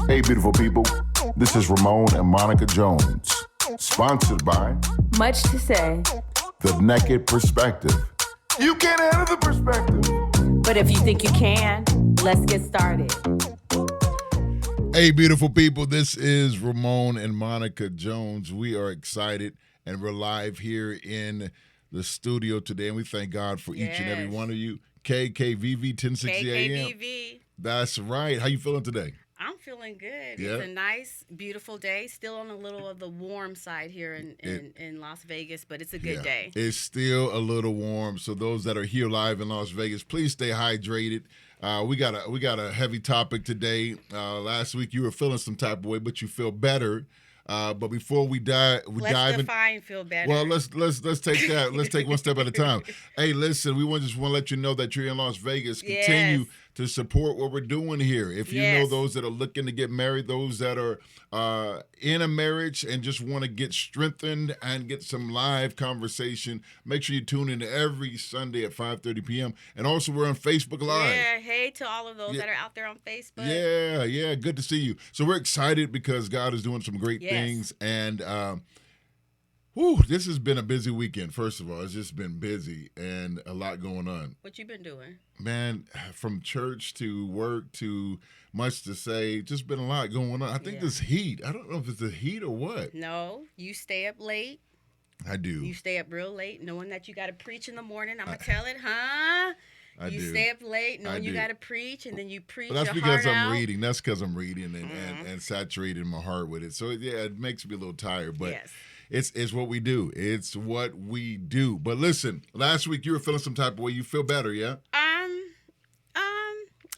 Hey, beautiful people. This is Ramon and Monica Jones, sponsored by Much to Say. The Naked Perspective. You can't handle the perspective. But if you think you can, let's get started. Hey, beautiful people. This is Ramon and Monica Jones. We are excited, and we're live here in the studio today, and we thank God for each and every one of you. KKVV 1060 AM. KKVV. That's right. How you feeling today? I'm feeling good. Yeah. It's a nice, beautiful day. Still on a little of the warm side here in Las Vegas, but it's a good day. It's still a little warm. So those that are here live in Las Vegas, please stay hydrated. We got a heavy topic today. Last week you were feeling some type of way, but you feel better. But before we dive in, feel better. Well, let's take that. Let's take one step at a time. Hey, listen, we just want to let you know that you're in Las Vegas. Continue to support what we're doing here. If you know those that are looking to get married, those that are in a marriage and just want to get strengthened and get some live conversation, make sure you tune in every Sunday at 5:30 p.m. And also we're on Facebook Live. Yeah, hey to all of those that are out there on Facebook. Yeah, good to see you. So we're excited because God is doing some great things. And this has been a busy weekend. First of all, it's just been busy and a lot going on. What you been doing? Man, from church to work to Much to Say, just been a lot going on. I think this heat, I don't know if it's the heat or what. No, you stay up late. I do. You stay up real late knowing that you got to preach in the morning. I'm going to tell it, huh? You stay up late knowing you got to preach, and then you preach your heart out. That's because I'm reading. That's because I'm reading and saturating my heart with it. So, it makes me a little tired, but it's what we do. It's what we do. But listen, last week you were feeling some type of way. You feel better, yeah?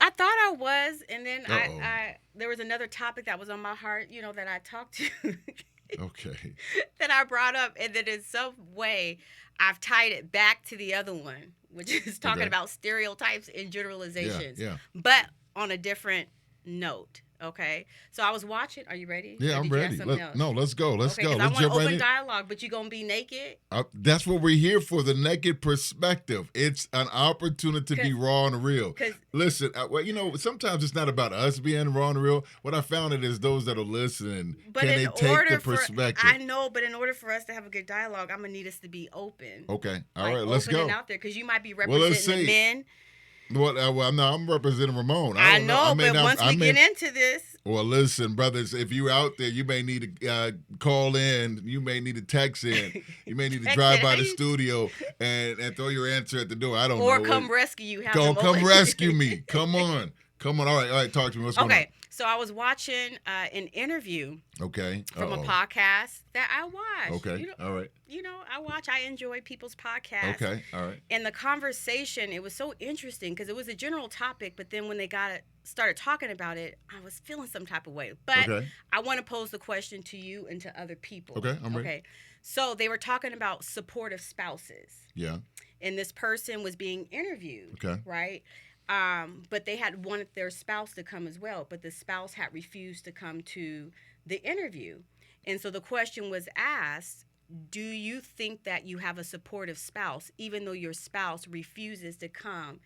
I thought I was, and then I there was another topic that was on my heart, that I talked to. Okay. That I brought up, and then in some way I've tied it back to the other one, which is talking about stereotypes and generalizations, but on a different note. Okay, so I was watching. Are you ready? Yeah, I'm ready. Let's go. Let's go. Let's I want jump open right in. dialogue, but you gonna be naked? That's what we're here for. The Naked Perspective. It's an opportunity to be raw and real. Listen, sometimes it's not about us being raw and real. What I found it is those that are listening. Can they take the perspective? I know, but in order for us to have a good dialogue, I'm gonna need us to be open. Okay, all right, let's go. Open and out there, because you might be representing the men. Well, I'm representing Ramon. I know, but once we get into this. Well, listen, brothers, if you're out there, you may need to call in. You may need to text in. You may need to drive by the studio and throw your answer at the door. I don't know. Or come rescue you. Come rescue me. Come on. All right. Talk to me. What's going on? Okay. So I was watching an interview from a podcast that I watch. Okay. All right. I enjoy people's podcasts. Okay. All right. And the conversation, it was so interesting because it was a general topic, but then when they started talking about it, I was feeling some type of way. But I want to pose the question to you and to other people. Okay. I'm ready. Okay. So they were talking about supportive spouses. Yeah. And this person was being interviewed. Okay. Right? But they had wanted their spouse to come as well, but the spouse had refused to come to the interview. And so the question was asked, do you think that you have a supportive spouse, even though your spouse refuses to come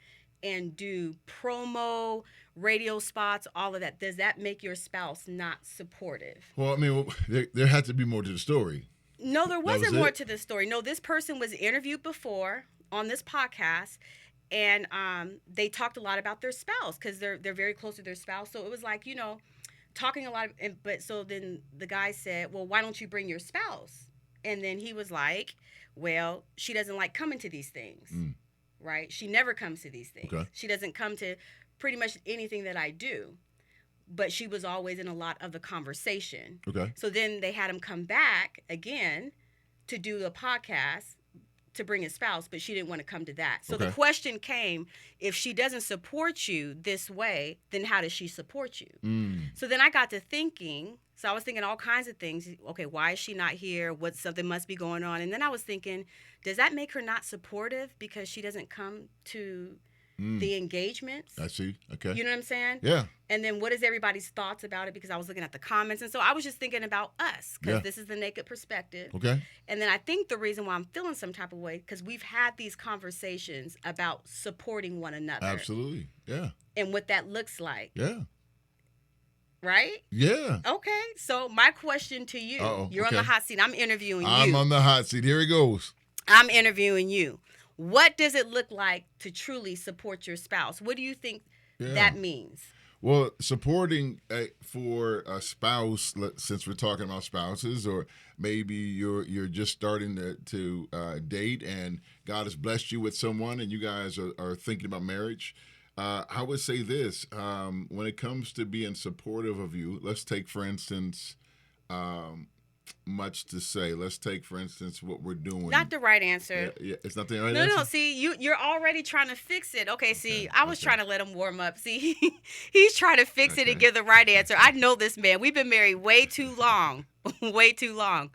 and do promo, radio spots, all of that? Does that make your spouse not supportive? Well, I mean, there had to be more to the story. No, there wasn't more to the story. No, this person was interviewed before on this podcast. And they talked a lot about their spouse because they're very close to their spouse. So it was like, talking a lot. But so then the guy said, well, why don't you bring your spouse? And then he was like, well, she doesn't like coming to these things, right? She never comes to these things. Okay. She doesn't come to pretty much anything that I do. But she was always in a lot of the conversation. Okay. So then they had him come back again to do the podcast to bring his spouse, but she didn't want to come to that. So the question came, if she doesn't support you this way, then how does she support you? So then I got to thinking, so I was thinking all kinds of things. Okay, why is she not here? Something must be going on. And then I was thinking, does that make her not supportive because she doesn't come to the engagements? I see. Okay. You know what I'm saying? Yeah. And then what is everybody's thoughts about it? Because I was looking at the comments. And so I was just thinking about us because this is the Naked Perspective. Okay. And then I think the reason why I'm feeling some type of way, because we've had these conversations about supporting one another. Absolutely. Yeah. And what that looks like. Yeah. right? Yeah. Okay. So my question to you, you're on the hot seat. I'm interviewing you. I'm on the hot seat. Here it goes. I'm interviewing you. What does it look like to truly support your spouse? What do you think that means? Well, supporting for a spouse, since we're talking about spouses, or maybe you're just starting to date and God has blessed you with someone and you guys are thinking about marriage, I would say this. When it comes to being supportive of you, let's take, for instance, much to say. Let's take, for instance, what we're doing. Not the right answer. Yeah, it's not the right answer. No. See, you're already trying to fix it. Okay. See, I was trying to let him warm up. See, he's trying to fix it and give the right answer. I know this man. We've been married way too long. Way too long.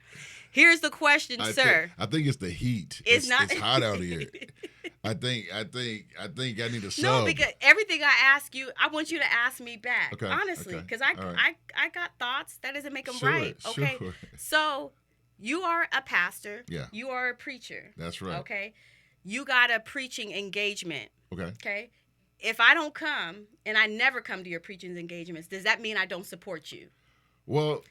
Here's the question, sir. I think it's the heat. It's hot out here. I think I need a sub. No, because everything I ask you, I want you to ask me back. Okay. Honestly, because I got thoughts. That doesn't make them right. Okay. Sure. So you are a pastor. Yeah. You are a preacher. That's right. Okay. You got a preaching engagement. Okay. Okay. If I don't come and I never come to your preaching engagements, does that mean I don't support you? Well,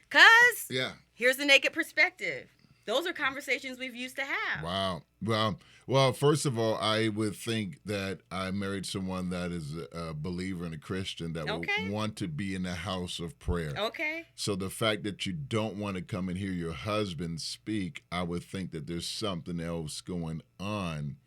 here's the naked perspective. Those are conversations we've used to have. Wow. Well, first of all, I would think that I married someone that is a believer and a Christian that will want to be in the house of prayer. Okay. So the fact that you don't want to come and hear your husband speak, I would think that there's something else going on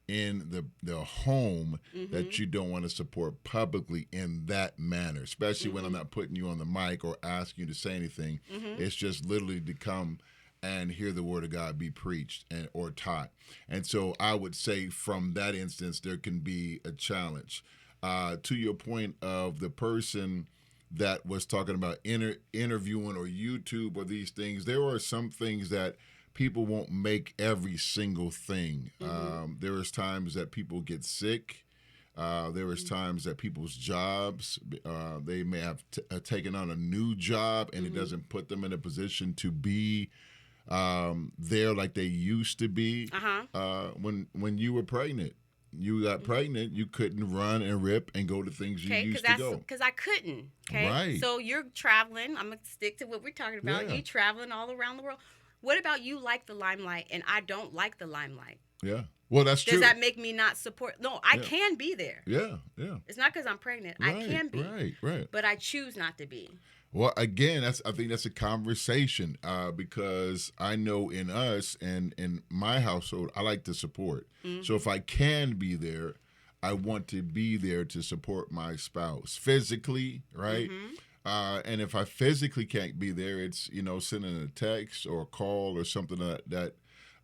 in the home that you don't want to support publicly in that manner, especially when I'm not putting you on the mic or asking you to say anything. It's just literally to come and hear the word of God be preached or taught. And so I would say from that instance, there can be a challenge. To your point of the person that was talking about interviewing or YouTube or these things, there are some things that people won't make every single thing. There is times that people get sick. There is times that people's jobs, they may have taken on a new job and it doesn't put them in a position to be there like they used to be. When you were pregnant, you got pregnant, you couldn't run and rip and go to things you used to go. Because I couldn't. Okay. Right. So you're traveling. I'm going to stick to what we're talking about. Yeah. You traveling all around the world. What about you like the limelight and I don't like the limelight? Yeah. Well, that's true. Does that make me not support? No, I can be there. Yeah. It's not because I'm pregnant. Right, I can be. Right. But I choose not to be. Well, again, I think that's a conversation because I know in us and in my household, I like to support. So if I can be there, I want to be there to support my spouse physically, right? And if I physically can't be there, it's, sending a text or a call or something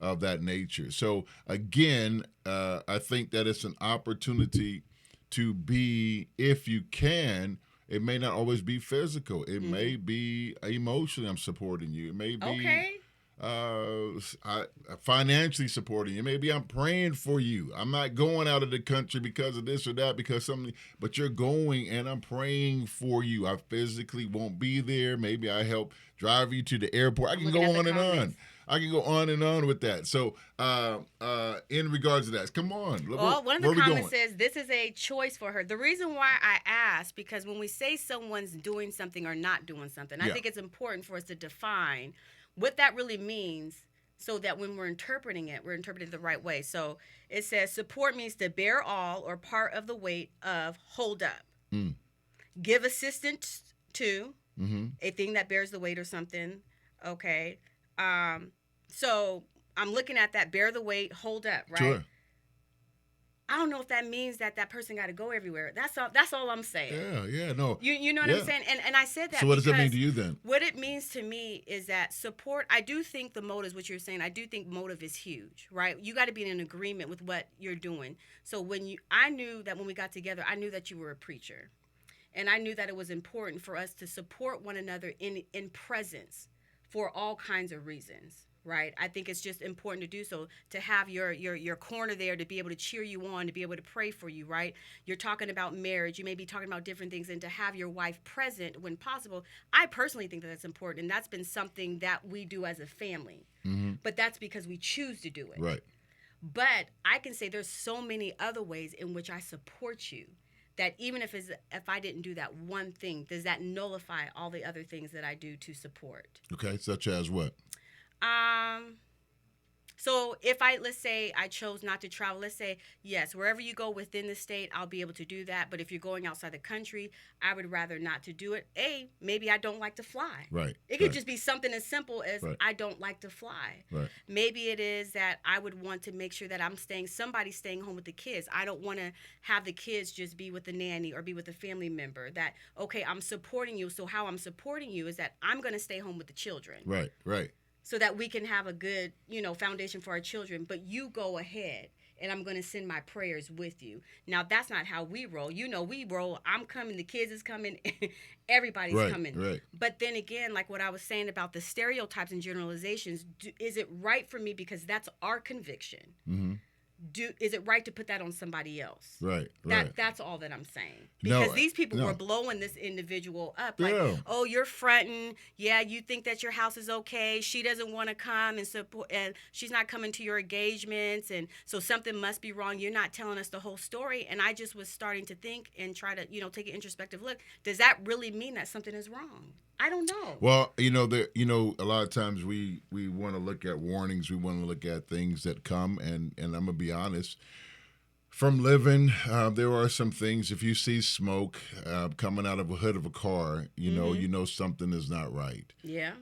of that nature. So again, I think that it's an opportunity to be, if you can. It may not always be physical. It may be emotionally I'm supporting you. It may be financially supporting you. Maybe I'm praying for you. I'm not going out of the country because of this or that, because something, but you're going and I'm praying for you. I physically won't be there. Maybe I help drive you to the airport. I can go on and on. I can go on and on with that. So, in regards to that, come on. Well, one of the comments says this is a choice for her. The reason why I ask, because when we say someone's doing something or not doing something, I think it's important for us to define what that really means so that when we're interpreting it the right way. So it says support means to bear all or part of the weight of, hold up, give assistance to a thing that bears the weight or something. Okay. So I'm looking at that, bear the weight, hold up, right? Sure. I don't know if that means that person got to go everywhere. That's all I'm saying. Yeah, no. You know what I'm saying? And I said that. So what does that mean to you then? What it means to me is that support, I do think the motive, what you're saying, I do think motive is huge, right? You got to be in agreement with what you're doing. So I knew that when we got together, I knew that you were a preacher. And I knew that it was important for us to support one another in presence for all kinds of reasons, right? I think it's just important to do so, to have your corner there, to be able to cheer you on, to be able to pray for you, right? You're talking about marriage. You may be talking about different things, and to have your wife present when possible. I personally think that that's important, and that's been something that we do as a family. But that's because we choose to do it. Right. But I can say there's so many other ways in which I support you that even if I didn't do that one thing, does that nullify all the other things that I do to support? Okay, such as what? So if let's say I chose not to travel, let's say, yes, wherever you go within the state, I'll be able to do that. But if you're going outside the country, I would rather not to do it. Maybe I don't like to fly. Right. It could just be something as simple as right. I don't like to fly. Right. Maybe it is that I would want to make sure that somebody's staying home with the kids. I don't want to have the kids just be with the nanny or be with a family member. That, okay, I'm supporting you. So how I'm supporting you is that I'm going to stay home with the children. Right, right. So that we can have a good, foundation for our children. But you go ahead, and I'm going to send my prayers with you. Now, that's not how we roll. We roll. I'm coming. The kids is coming. Everybody's coming. Right. But then again, like what I was saying about the stereotypes and generalizations, is it right for me because that's our conviction? Mm-hmm. Is it right to put that on somebody else? Right. That's all that I'm saying. Because these people were blowing this individual up. Like, oh, you're fronting. Yeah, you think that your house is okay. She doesn't want to come and support, and she's not coming to your engagements, and so something must be wrong. You're not telling us the whole story. And I just was starting to think and try to, take an introspective look. Does that really mean that something is wrong? I don't know. Well, a lot of times we want to look at warnings. We want to look at things that come, and I'm gonna be honest. From living, there are some things. If you see smoke coming out of a hood of a car, you know something is not right. Yeah.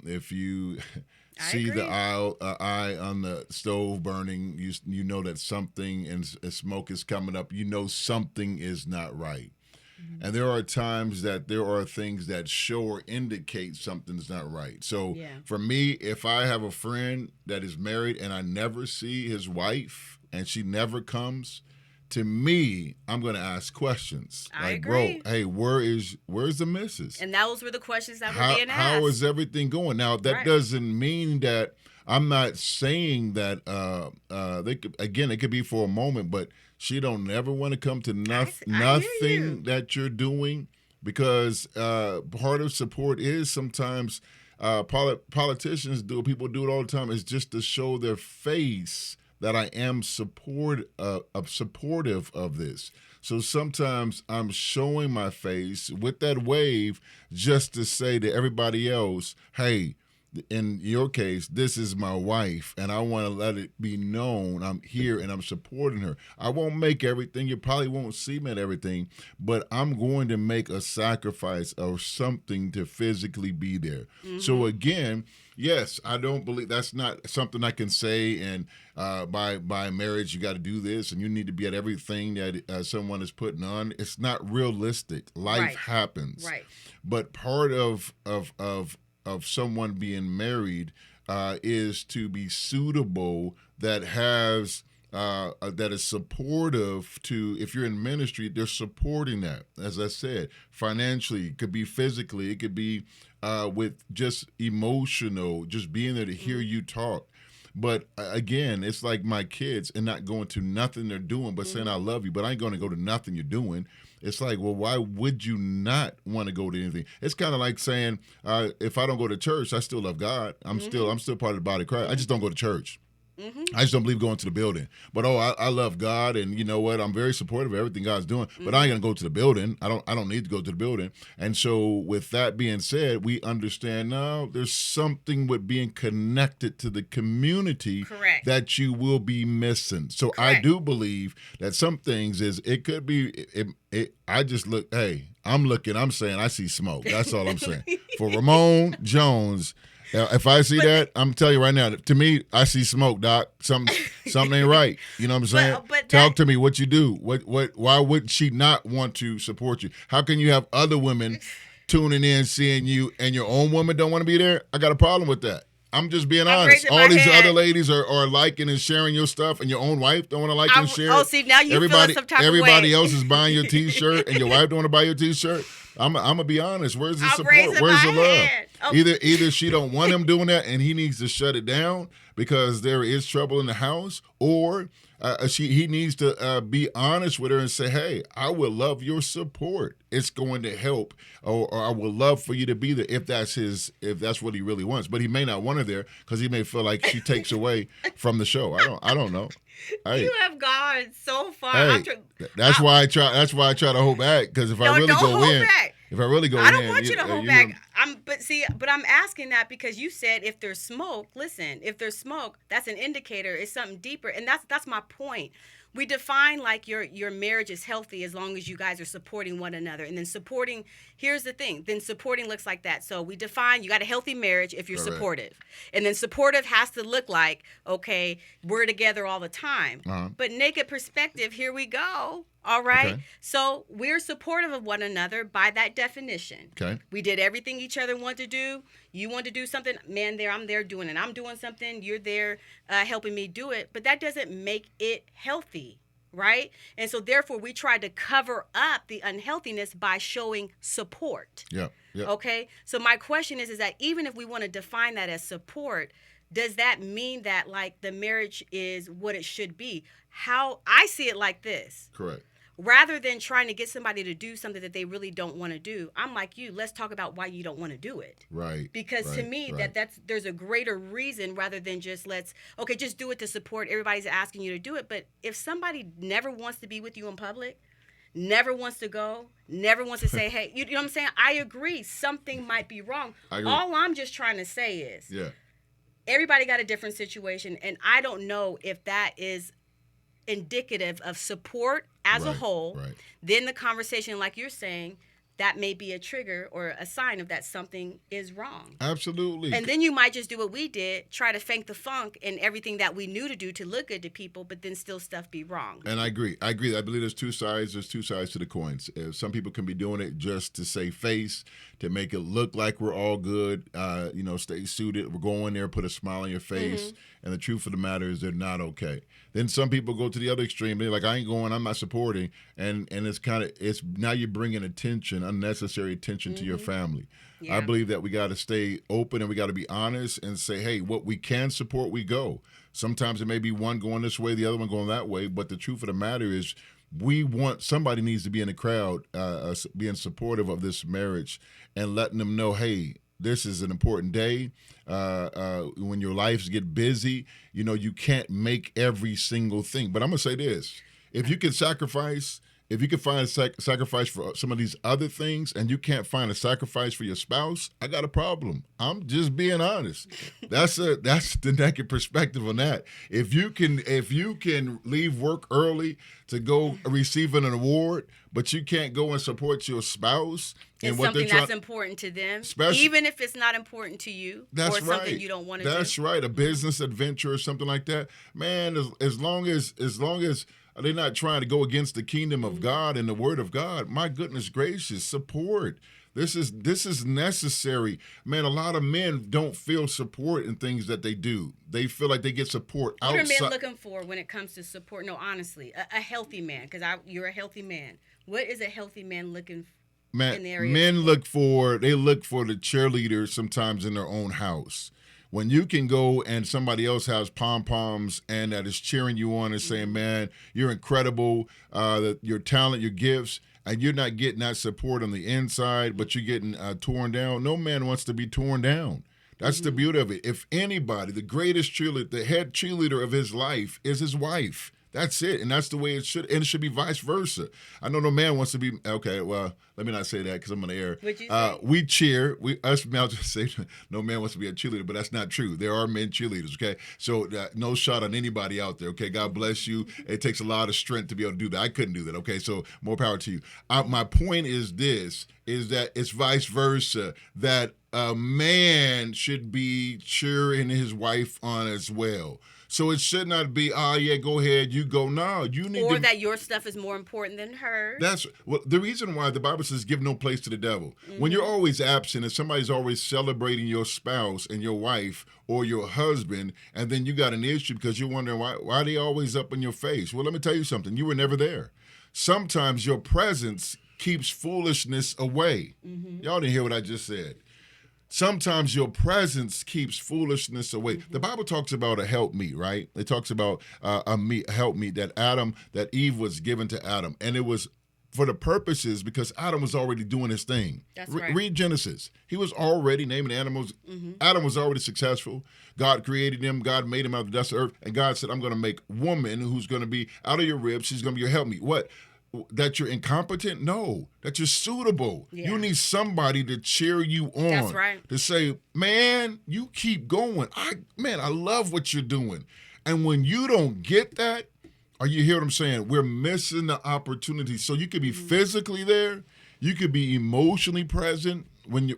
If you see agree. the eye on the stove burning, you know that something and smoke is coming up. You know something is not right. And there are times that there are things that show or indicate something's not right. So for me, if I have a friend that is married and I never see his wife and she never comes, to me, I'm going to ask questions. I agree. Bro, hey, where's the missus? And those were the questions that were being asked. How is everything going? Now, that doesn't mean that I'm not saying that it could be for a moment, but she don't never want to come to nothing that you're doing, because part of support is sometimes politicians do. People do it all the time. It's just to show their face that I am supportive of this. So sometimes I'm showing my face with that wave just to say to everybody else, hey, in your case, this is my wife, and I want to let it be known I'm here and I'm supporting her. I won't make everything. You probably won't see me at everything, but I'm going to make a sacrifice or something to physically be there. Mm-hmm. So again, yes, I don't believe that's not something I can say. And by marriage, you got to do this, and you need to be at everything that someone is putting on. It's not realistic. Life happens. Right. But part of someone being married is to be suitable, that has that is supportive to. If you're in ministry, they're supporting that. As I said, financially, it could be physically, it could be with just emotional, just being there to hear you talk. But again, it's like my kids, and not going to nothing they're doing, but saying I love you, but I ain't going to go to nothing you're doing. It's like, well, why would you not want to go to anything? It's kind of like saying, if I don't go to church, I still love God. I'm still part of the body of Christ. I just don't go to church. I just don't believe going to the building. But I love God, and you know what? I'm very supportive of everything God's doing. But I ain't gonna go to the building. I don't need to go to the building. And so, with that being said, we understand now there's something with being connected to the community that you will be missing. So I do believe that some things it could be. I just look. Hey, I'm saying I see smoke. That's all I'm saying. For Ramon Jones. If I see that, I'm telling you right now, to me, I see smoke, Doc. Something ain't right. You know what I'm saying? Talk to me what you do. Why would she not want to support you? How can you have other women tuning in, seeing you, and your own woman don't want to be there? I got a problem with that. I'm just being honest. All these other ladies are liking and sharing your stuff, and your own wife don't want to like and share. Oh, see, now you feel some type of way. Everybody else is buying your T-shirt, and your wife don't want to buy your T-shirt. I'm gonna be honest. Where's the support? Where's the love? Oh. Either she don't want him doing that, and he needs to shut it down because there is trouble in the house, or He needs to be honest with her and say, "Hey, I would love your support. It's going to help, or I would love for you to be there if that's what he really wants. But he may not want her there because he may feel like she takes away from the show. I don't know. Hey, you have gone so far. hey, that's why I try. That's why I try to hold back because if I really go in, if I really go in, I don't want you to hold back. But I'm asking that because you said if there's smoke, listen, if there's smoke, that's an indicator. It's something deeper, and that's my point. We define like your marriage is healthy as long as you guys are supporting one another. And then supporting, here's the thing, then supporting looks like that. So we define you got a healthy marriage if you're supportive. And then supportive has to look like, okay, we're together all the time. But naked perspective, here we go. All right. Okay. So we're supportive of one another by that definition. Okay. We did everything each other wanted to do. You want to do something, man, I'm there doing it. I'm doing something, you're there helping me do it. But that doesn't make it healthy, right? And so therefore we try to cover up the unhealthiness by showing support. Yeah. Okay. So my question is that even if we want to define that as support, does that mean that like the marriage is what it should be? How I see it like this. Correct. Rather than trying to get somebody to do something that they really don't want to do, I'm like you, let's talk about why you don't want to do it. Right. Because to me, there's a greater reason rather than just just do it to support. Everybody's asking you to do it. But if somebody never wants to be with you in public, never wants to go, never wants to say, hey, you know what I'm saying? I agree. Something might be wrong. All I'm just trying to say is everybody got a different situation. And I don't know if that is indicative of support as a whole. Then the conversation, like you're saying, that may be a trigger or a sign of that something is wrong. Absolutely. And then you might just do what we did, try to fake the funk and everything that we knew to do to look good to people, but then still stuff be wrong. And I agree. I believe there's two sides. There's two sides to the coins. Some people can be doing it just to save face, to make it look like we're all good, stay suited. We're going there, put a smile on your face. And the truth of the matter is they're not okay. Then some people go to the other extreme. They're like, I ain't going, I'm not supporting. And it's now you're bringing unnecessary attention to your family. I believe that we got to stay open and we got to be honest and say, hey, what we can support, we go. Sometimes it may be one going this way, the other one going that way. But the truth of the matter is somebody needs to be in the crowd being supportive of this marriage and letting them know, hey, this is an important day. When your lives get busy, you can't make every single thing. But I'm going to say this. If you can sacrifice, if you can find a sacrifice for some of these other things and you can't find a sacrifice for your spouse, I got a problem. I'm just being honest. That's the naked perspective on that. If you can leave work early to go receive an award, but you can't go and support your spouse and what something that's important to them, even if it's not important to you, or something you don't want to do. That's right. A business adventure or something like that. Man, as long as they're not trying to go against the kingdom of God and the word of God, my goodness gracious, support. This is necessary. Man, a lot of men don't feel support in things that they do. They feel like they get support outside. What are men looking for when it comes to support? No, honestly, a healthy man, because you're a healthy man. What is a healthy man looking for? Men look for the cheerleaders sometimes in their own house. When you can go and somebody else has pom-poms and that is cheering you on and saying, man, you're incredible, your talent, your gifts, and you're not getting that support on the inside, but you're getting torn down. No man wants to be torn down. That's the beauty of it. If anybody, the greatest cheerleader, the head cheerleader of his life is his wife. That's it, and that's the way it should, and it should be vice versa. I know no man wants to be, okay, well, let me not say that because I'm on the air. What'd you say? We cheer, I'll just say no man wants to be a cheerleader, but that's not true. There are men cheerleaders, okay? So no shot on anybody out there, okay? God bless you. It takes a lot of strength to be able to do that. I couldn't do that, okay? So more power to you. My point is that it's vice versa, that a man should be cheering his wife on as well. So it should not be, go ahead, you go. No, you need or that your stuff is more important than hers. That's the reason why the Bible says give no place to the devil. When you're always absent and somebody's always celebrating your spouse and your wife or your husband, and then you got an issue because you're wondering why are they always up in your face? Well, let me tell you something. You were never there. Sometimes your presence keeps foolishness away. Y'all didn't hear what I just said. sometimes your presence keeps foolishness away. The Bible talks about a helpmeet, right? It talks about a helpmeet that Eve was given to Adam, and it was for the purposes because Adam was already doing his thing. That's right. Read Genesis. He was already naming animals. Adam was already successful. God created him. God made him out of the dust of earth, and God said, "I'm going to make woman who's going to be out of your ribs. She's going to be your helpmeet." What? That you're incompetent? No, that you're suitable. Yeah. You need somebody to cheer you on. That's right. To say, man, you keep going. I love what you're doing. And when you don't get that, or you hear what I'm saying, we're missing the opportunity. So you could be physically there, you could be emotionally present when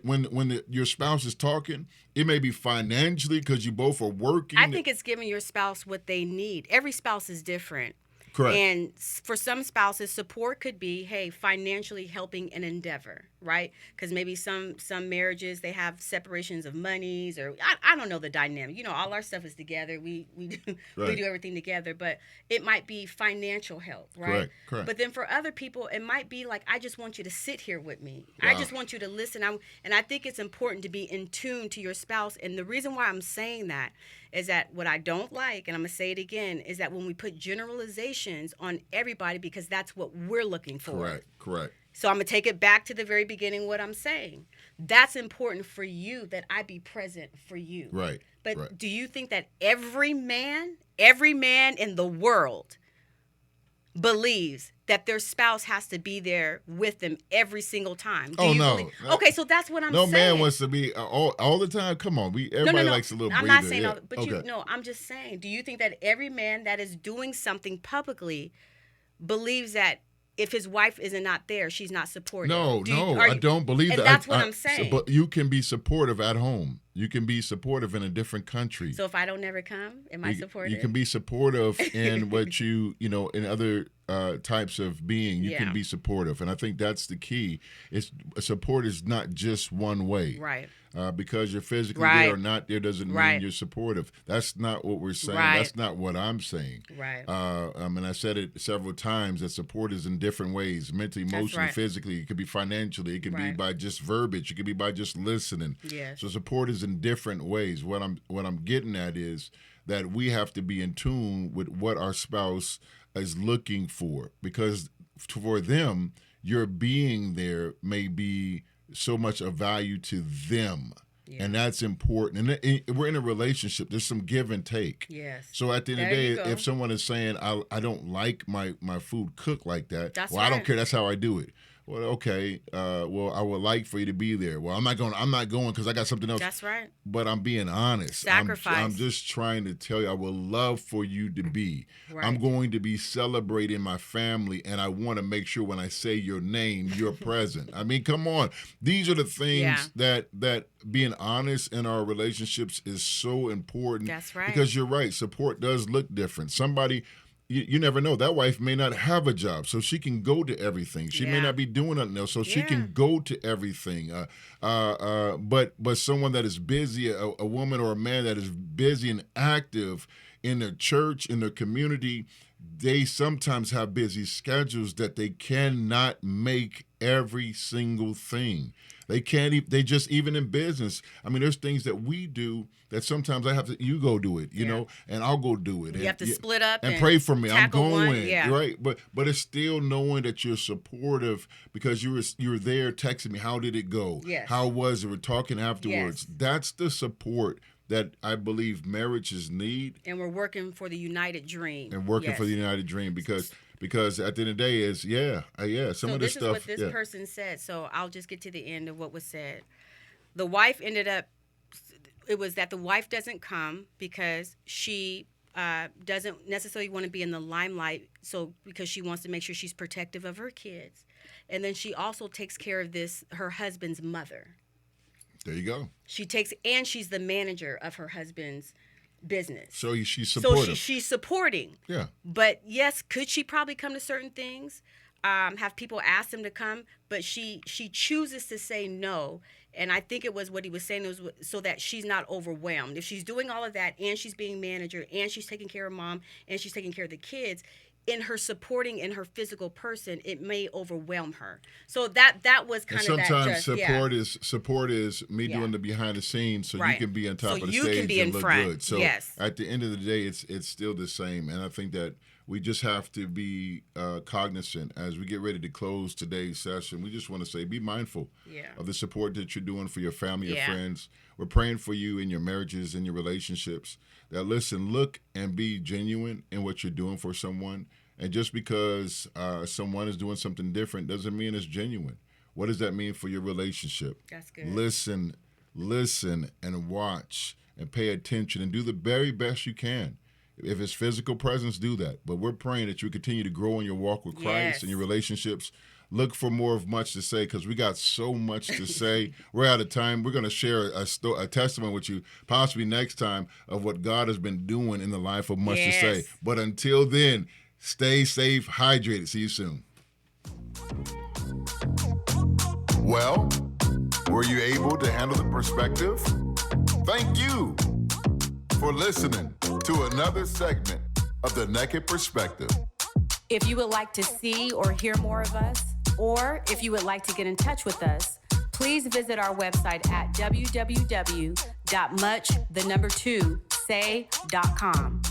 your spouse is talking. It may be financially because you both are working. I think it's giving your spouse what they need. Every spouse is different. Correct. And for some spouses, support could be, hey, financially helping an endeavor, right? Because maybe some marriages, they have separations of monies, or I don't know the dynamic. You know, all our stuff is together. We do we do everything together, but it might be financial help, right? Correct. But then for other people, it might be like, I just want you to sit here with me. Wow. I just want you to listen. And I think it's important to be in tune to your spouse. And the reason why I'm saying that is that what I don't like, and I'm going to say it again, is that when we put generalizations on everybody, because that's what we're looking for. Correct. So I'm going to take it back to the very beginning, what I'm saying. That's important for you, that I be present for you. Right. But do you think that every man in the world believes that their spouse has to be there with them every single time? No. Okay, so that's what I'm saying. No man wants to be all the time. Come on, everybody likes a little breather. I'm not saying yeah. all, but okay. I'm just saying. Do you think that every man that is doing something publicly believes that if his wife is not there, she's not supportive? No, I don't believe that. And that's what I'm saying. But you can be supportive at home. You can be supportive in a different country. So if I don't never come, am I supportive? You can be supportive in what in other types of being. You can be supportive, and I think that's the key. Support is not just one way. Right. Because you're physically there or not there doesn't mean you're supportive. That's not what we're saying. Right. That's not what I'm saying. Right. And I said it several times that support is in different ways: mentally, emotionally, physically. It could be financially. It could be by just verbiage. It could be by just listening. Yes. So support is in different ways. What I'm getting at is that we have to be in tune with what our spouse is looking for, because for them, your being there may be so much of value to them. Yeah. And that's important. And we're in a relationship. There's some give and take. Yes. So at the end of the day, if someone is saying, I don't like my food cooked like that, I don't care. That's how I do it. Well, okay. I would like for you to be there. Well, I'm not going because I got something else. That's right. But I'm being honest. Sacrifice. I'm just trying to tell you, I would love for you to be. Right. I'm going to be celebrating my family, and I want to make sure when I say your name, you're present. I mean, come on. These are the things that being honest in our relationships is so important. That's right. Because you're right. Support does look different. Somebody... You never know. That wife may not have a job, so she can go to everything. She may not be doing nothing else, so she can go to everything. But someone that is busy, a woman or a man that is busy and active in their church, in their community, they sometimes have busy schedules that they cannot make every single thing. They can't. They just, even in business. I mean, there's things that we do that sometimes I have to. You go do it, you know, and I'll go do it. You have to split up and pray for me. I'm going, yeah. right? But it's still knowing that you're supportive because you're there texting me. How did it go? Yes. How was it? We're talking afterwards. Yes. That's the support that I believe marriages need. And we're working for the United Dream. And working for the United Dream because at the end of the day is some of this stuff. So this is what this person said. So I'll just get to the end of what was said. The wife ended up. It was that the wife doesn't come because she doesn't necessarily want to be in the limelight. So because she wants to make sure she's protective of her kids, and then she also takes care of her husband's mother. There you go. And she's the manager of her husband's business. So she's supportive. So she's supporting. Yeah. But yes, could she probably come to certain things? Have people ask them to come? But she chooses to say no. And I think it was what he was saying, was so that she's not overwhelmed. If she's doing all of that and she's being manager and she's taking care of mom and she's taking care of the kids, in her supporting in her physical person, it may overwhelm her. So that was kind and of sometimes that support is me doing the behind the scenes, so you can be on top of the you stage can be and in look front. good. So yes. at the end of the day, it's still the same, and I think that we just have to be cognizant as we get ready to close today's session. We just want to say, be mindful of the support that you're doing for your family, your friends. We're praying for you in your marriages, in your relationships. That listen, look and be genuine in what you're doing for someone. And just because someone is doing something different doesn't mean it's genuine. What does that mean for your relationship? That's good. Listen, and watch and pay attention and do the very best you can. If it's physical presence, do that. But we're praying that you continue to grow in your walk with Christ and your relationships. Look for more of much to say, because we got so much to say. We're out of time. We're going to share a testimony with you possibly next time of what God has been doing in the life of Much to Say. But until then, stay safe, hydrated. See you soon. Well, were you able to handle the perspective? Thank you for listening to another segment of The Naked Perspective. If you would like to see or hear more of us, or if you would like to get in touch with us, please visit our website at www.much2say.com.